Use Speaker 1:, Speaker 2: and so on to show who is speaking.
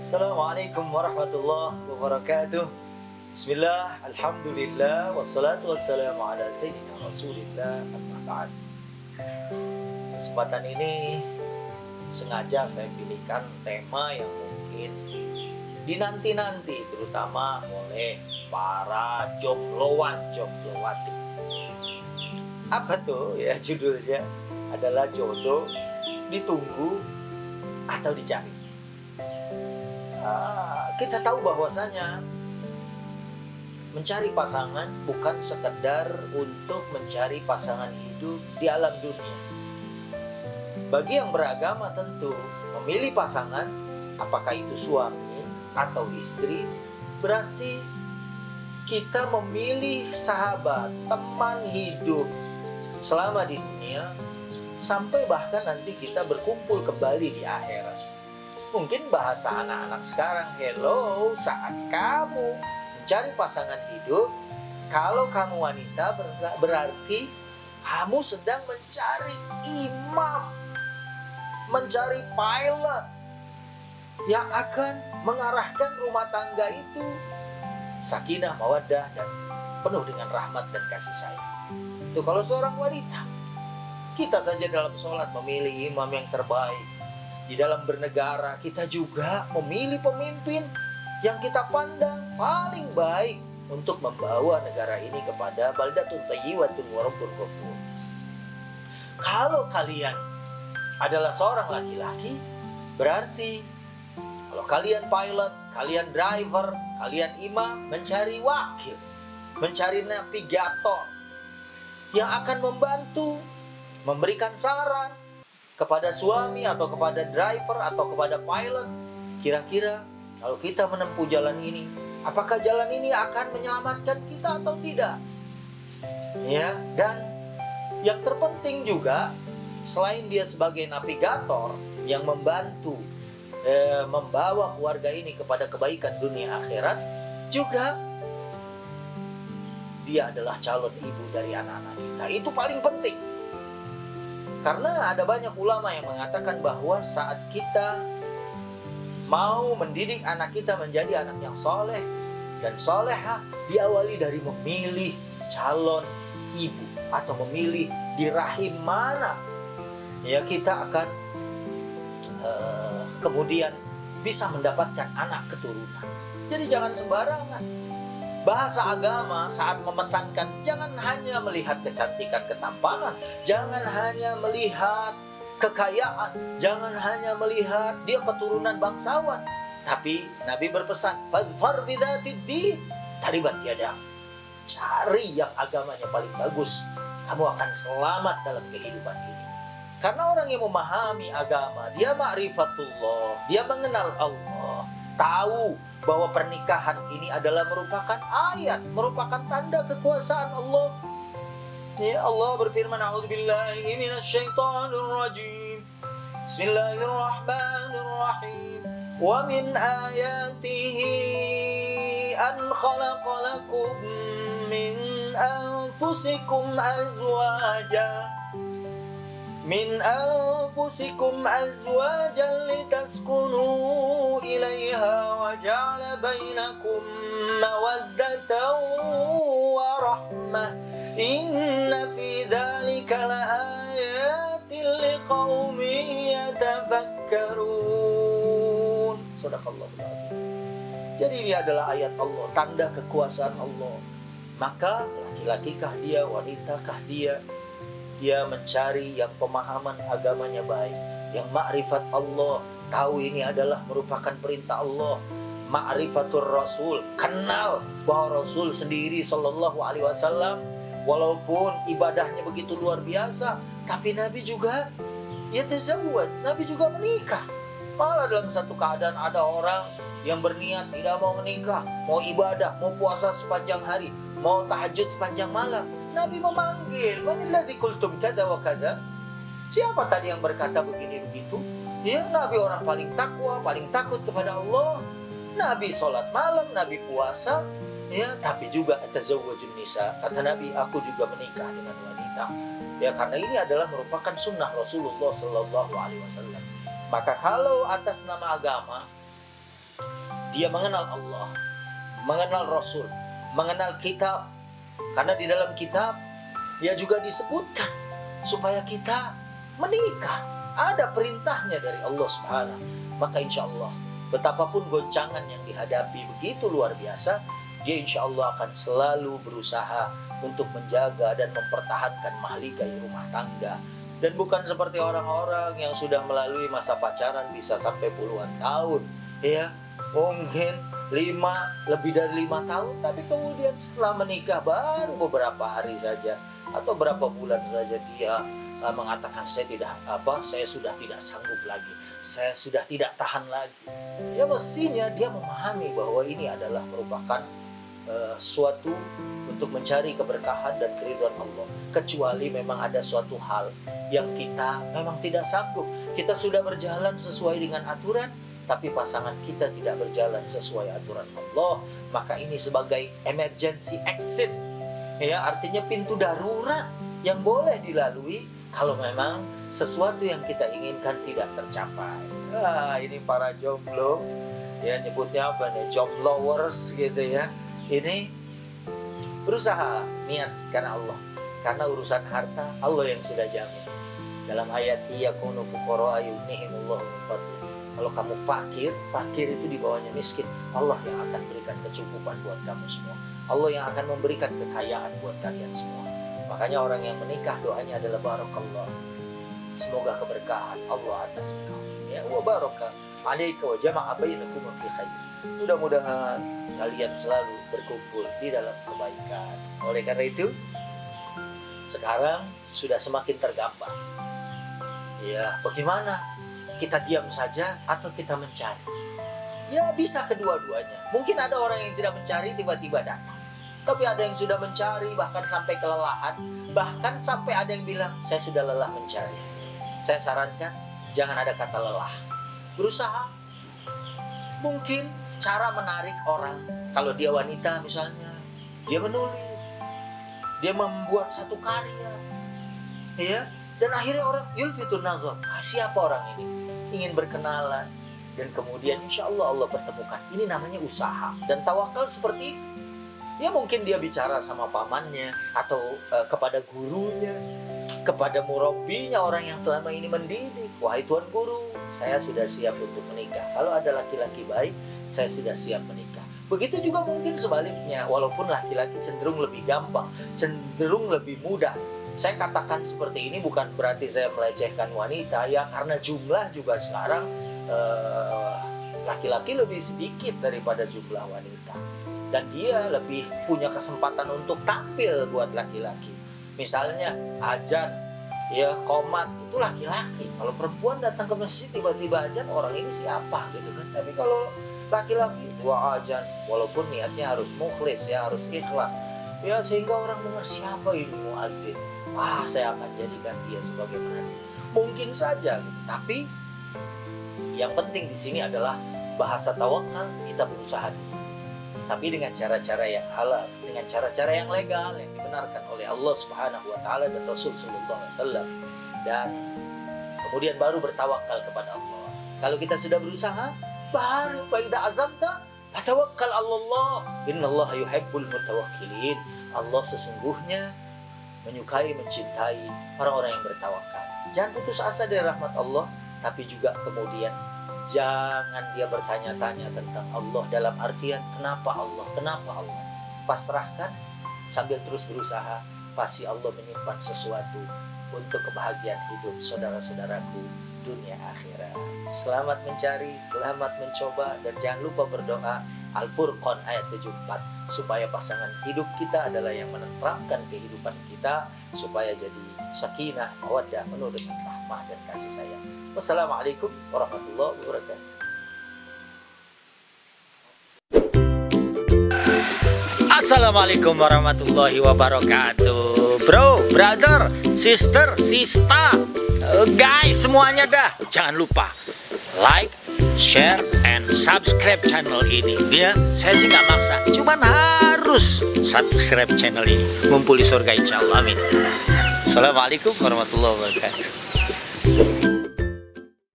Speaker 1: Assalamualaikum warahmatullahi wabarakatuh. Bismillah, alhamdulillah, wassalatu wassalamu ala sayyidina rasulillah, amma ba'd. Kesempatan ini sengaja saya pilihkan tema yang mungkin dinanti-nanti, terutama oleh para jomblowati. Apa tuh ya judulnya? Adalah jodoh ditunggu atau dicari. Kita tahu bahwasanya mencari pasangan bukan sekedar untuk mencari pasangan hidup di alam dunia. Bagi yang beragama tentu memilih pasangan, apakah itu suami atau istri, berarti kita memilih sahabat, teman hidup selama di dunia, sampai bahkan nanti kita berkumpul kembali di akhirat. Mungkin bahasa anak-anak sekarang, hello, saat kamu mencari pasangan hidup, kalau kamu wanita berarti kamu sedang mencari imam, mencari pilot yang akan mengarahkan rumah tangga itu sakinah, mawaddah, dan penuh dengan rahmat dan kasih sayang. Itu kalau seorang wanita. Kita saja dalam sholat memilih imam yang terbaik. Di dalam bernegara kita juga memilih pemimpin yang kita pandang paling baik untuk membawa negara ini kepada baldatun thayyibatun wa rabbun ghafur. Kalau kalian adalah seorang laki-laki, berarti kalau kalian pilot, kalian driver, kalian imam, mencari wakil, mencari navigator yang akan membantu, memberikan saran kepada suami atau kepada driver atau kepada pilot. Kira-kira kalau kita menempuh jalan ini, apakah jalan ini akan menyelamatkan kita atau tidak? Ya, dan yang terpenting juga, selain dia sebagai navigator yang membantu membawa keluarga ini kepada kebaikan dunia akhirat, juga dia adalah calon ibu dari anak-anak kita. Itu paling penting. Karena ada banyak ulama yang mengatakan bahwa saat kita mau mendidik anak kita menjadi anak yang soleh dan solehah, diawali dari memilih calon ibu atau memilih di rahim mana ya kita akan kemudian bisa mendapatkan anak keturunan. Jadi jangan sembarangan. Bahasa agama saat memesankan, jangan hanya melihat kecantikan ketampanan, jangan hanya melihat kekayaan, jangan hanya melihat dia keturunan bangsawan. Tapi Nabi berpesan, fadfar bidzatid din, taribat yadak. Cari yang agamanya paling bagus, kamu akan selamat dalam kehidupan ini. Karena orang yang memahami agama, dia ma'rifatullah, dia mengenal Allah, tahu bahwa pernikahan ini adalah merupakan ayat, merupakan tanda kekuasaan Allah. Ya, Allah berfirman, a'udzubillahi minasyaitonir rajim. Bismillahirrahmanirrahim. Wa min ayatihi an khalaqa lakum min anfusikum azwaja litaskunu ilaiha wa ja'ala bainakum mawaddatan wa rahmah. Inna fi dzalika laayatin liqaumin yatafakkarun. Shadaqallahul adzim. Jadi ini adalah ayat Allah, tanda kekuasaan Allah. Maka laki-lakikah dia, wanitakah dia, dia mencari yang pemahaman agamanya baik, yang ma'rifat Allah, tahu ini adalah merupakan perintah Allah. Ma'rifatur Rasul, kenal bahwa Rasul sendiri Sallallahu Alaihi Wasallam walaupun ibadahnya begitu luar biasa, tapi Nabi juga yatazawwaj, Nabi juga menikah. Malah dalam satu keadaan ada orang yang berniat tidak mau menikah, mau ibadah, mau puasa sepanjang hari, mau tahajud sepanjang malam, Nabi memanggil, "Manilladzi qultum kada wa kada?" Siapa tadi yang berkata begini begitu? Ya, Nabi orang paling takwa, paling takut kepada Allah. Nabi sholat malam, Nabi puasa, ya, tapi juga atazawwajun nisa. Kata Nabi, aku juga menikah dengan wanita. Ya, karena ini adalah merupakan sunnah Rasulullah Sallallahu Alaihi Wasallam. Maka kalau atas nama agama dia mengenal Allah, mengenal Rasul, mengenal kitab. Karena di dalam kitab dia juga disebutkan supaya kita menikah. Ada perintahnya dari Allah Subhanahu. Maka insya Allah betapapun goncangan yang dihadapi begitu luar biasa, dia insya Allah akan selalu berusaha untuk menjaga dan mempertahankan mahligai rumah tangga. Dan bukan seperti orang-orang yang sudah melalui masa pacaran bisa sampai puluhan tahun, ya mungkin lebih dari 5 tahun, tapi kemudian setelah menikah baru beberapa hari saja atau berapa bulan saja dia mengatakan saya sudah tidak sanggup lagi, saya sudah tidak tahan lagi. Ya mestinya dia memahami bahwa ini adalah merupakan suatu untuk mencari keberkahan dan keridhaan Allah. Kecuali memang ada suatu hal yang kita memang tidak sanggup. Kita sudah berjalan sesuai dengan aturan, tapi pasangan kita tidak berjalan sesuai aturan Allah. Maka ini sebagai emergency exit, ya, artinya pintu darurat yang boleh dilalui kalau memang sesuatu yang kita inginkan tidak tercapai. Ini para jomblo, ya nyebutnya apa nih, jomblowers gitu ya. Ini berusaha niat karena Allah, karena urusan harta Allah yang sudah jamin. Dalam ayat iyakunu fuqara yughnihimullahu min fadli. Kalau kamu fakir itu di bawahnya miskin, Allah yang akan berikan kecukupan buat kamu semua. Allah yang akan memberikan kekayaan buat kalian semua. Makanya orang yang menikah doanya adalah barakallah. Semoga keberkahan Allah atas engkau. Ya, wa baraka alaika wa jama'a bainakum fi khair. Mudah-mudahan kalian selalu berkumpul di dalam kebaikan. Oleh karena itu, sekarang sudah semakin tergambar. Ya, bagaimana? Kita diam saja atau kita mencari? Ya, bisa kedua-duanya. Mungkin ada orang yang tidak mencari tiba-tiba datang. Tapi ada yang sudah mencari bahkan sampai kelelahan. Bahkan sampai ada yang bilang, saya sudah lelah mencari. Saya sarankan, jangan ada kata lelah. Berusaha. Mungkin cara menarik orang, kalau dia wanita misalnya, dia menulis, dia membuat satu karya, ya, dan akhirnya orang yulfitun nazar, siapa orang ini, ingin berkenalan, dan kemudian insya Allah Allah pertemukan. Ini namanya usaha dan tawakal seperti itu. Ya mungkin dia bicara sama pamannya atau kepada gurunya, kepada murabinya, orang yang selama ini mendidik. Wahai Tuan Guru, saya sudah siap untuk menikah. Kalau ada laki-laki baik, saya sudah siap menikah. Begitu juga mungkin sebaliknya, walaupun laki-laki cenderung lebih gampang, cenderung lebih mudah. Saya katakan seperti ini bukan berarti saya melecehkan wanita, ya, karena jumlah juga sekarang laki-laki lebih sedikit daripada jumlah wanita. Dan dia lebih punya kesempatan untuk tampil buat laki-laki. Misalnya azan, ya, qomat, itu laki-laki. Kalau perempuan datang ke masjid tiba-tiba azan, orang ini siapa gitu kan. Tapi kalau laki-laki dua azan, walaupun niatnya harus mukhlis, ya, harus ikhlas, ya, sehingga orang dengar siapa ini muazzin. Saya akan jadikan dia sebagai penanda. Mungkin saja gitu. Tapi yang penting di sini adalah bahasa tawakal, kita berusaha. Tapi dengan cara-cara yang halal, dengan cara-cara yang legal, yang dibenarkan oleh Allah Subhanahu wa Ta'ala dan Rasul Sallallahu Alaihi Wasallam. Dan kemudian baru bertawakal kepada Allah. Kalau kita sudah berusaha, baru faida azamta tawakkal Allah. Innallaha yuhibbul mutawakkilin. Allah sesungguhnya menyukai, mencintai orang-orang yang bertawakal. Jangan putus asa dari rahmat Allah, tapi juga kemudian jangan dia bertanya-tanya tentang Allah dalam artian kenapa Allah, kenapa Allah. Pasrahkan sambil terus berusaha, pasti Allah menyimpan sesuatu untuk kebahagiaan hidup saudara-saudaraku dunia akhirat. Selamat mencari, selamat mencoba, dan jangan lupa berdoa Al-Furqan ayat 74 supaya pasangan hidup kita adalah yang menenteramkan kehidupan kita, supaya jadi sakinah, mawaddah, penuh dengan rahmah dan kasih sayang. Wassalamualaikum warahmatullahi wabarakatuh. Assalamualaikum warahmatullahi wabarakatuh. Bro, brother, sister, sista, guys, semuanya dah. Jangan lupa like, share, and subscribe channel ini. Ya, saya sih nggak maksa, cuman harus subscribe channel ini. Ngumpul di surga insya Allah, amin. Assalamualaikum warahmatullahi wabarakatuh.